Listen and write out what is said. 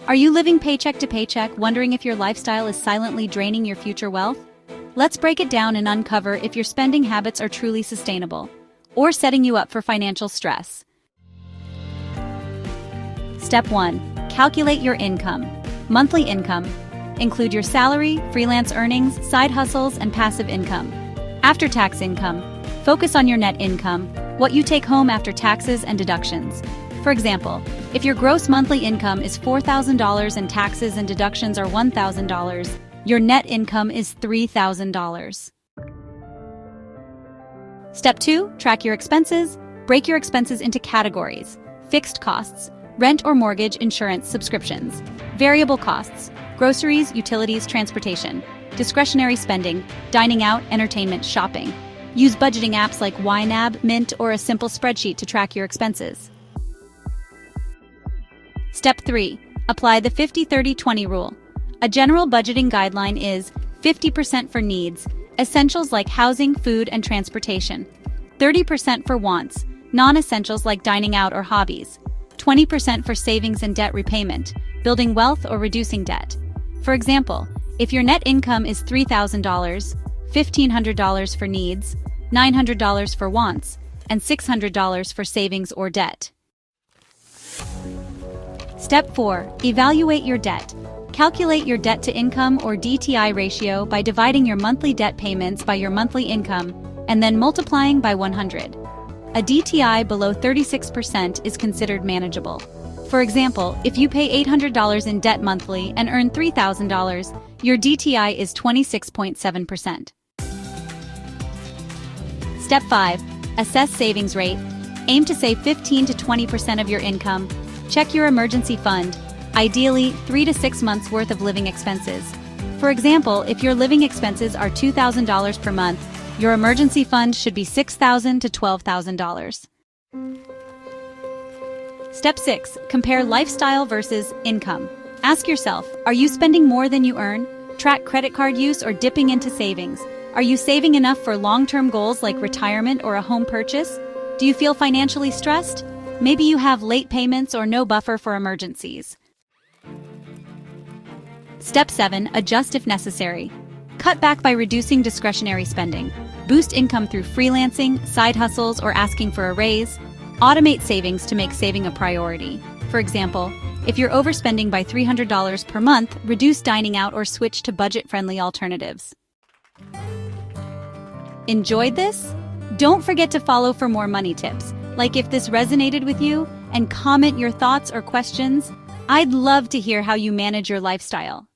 Are you living paycheck to paycheck, wondering if your lifestyle is silently draining your future wealth? Let's break it down and uncover if your spending habits are truly sustainable or setting you up for financial stress. Step 1. Calculate your income. Monthly income. Include your salary, freelance earnings, side hustles, and passive income. After-tax income. Focus on your net income, what you take home after taxes and deductions. For example, if your gross monthly income is $4,000 and taxes and deductions are $1,000, your net income is $3,000. Step 2. Track your expenses. Break your expenses into categories. Fixed costs, rent or mortgage, insurance, subscriptions. Variable costs, groceries, utilities, transportation. Discretionary spending, dining out, entertainment, shopping. Use budgeting apps like YNAB, Mint, or a simple spreadsheet to track your expenses. Step 3. Apply the 50-30-20 rule. A general budgeting guideline is 50% for needs, essentials like housing, food, and transportation. 30% for wants, non-essentials like dining out or hobbies. 20% for savings and debt repayment, building wealth or reducing debt. For example, if your net income is $3,000, $1,500 for needs, $900 for wants, and $600 for savings or debt. Step 4. Evaluate your debt. Calculate your debt-to-income or DTI ratio by dividing your monthly debt payments by your monthly income and then multiplying by 100. A DTI below 36% is considered manageable. For example, if you pay $800 in debt monthly and earn $3,000, your DTI is 26.7%. Step 5. Assess savings rate. Aim to save 15 to 20% of your income. Check your emergency fund, ideally 3 to 6 months worth of living expenses. For example, if your living expenses are $2,000 per month, your emergency fund should be $6,000 to $12,000. Step 6. Compare lifestyle versus income. Ask yourself, are you spending more than you earn? Track credit card use or dipping into savings. Are you saving enough for long-term goals like retirement or a home purchase? Do you feel financially stressed? Maybe you have late payments or no buffer for emergencies. Step 7. Adjust if necessary. Cut back by reducing discretionary spending. Boost income through freelancing, side hustles, or asking for a raise. Automate savings to make saving a priority. For example, if you're overspending by $300 per month, reduce dining out or switch to budget-friendly alternatives. Enjoyed this? Don't forget to follow for more money tips. Like if this resonated with you, and comment your thoughts or questions. I'd love to hear how you manage your lifestyle.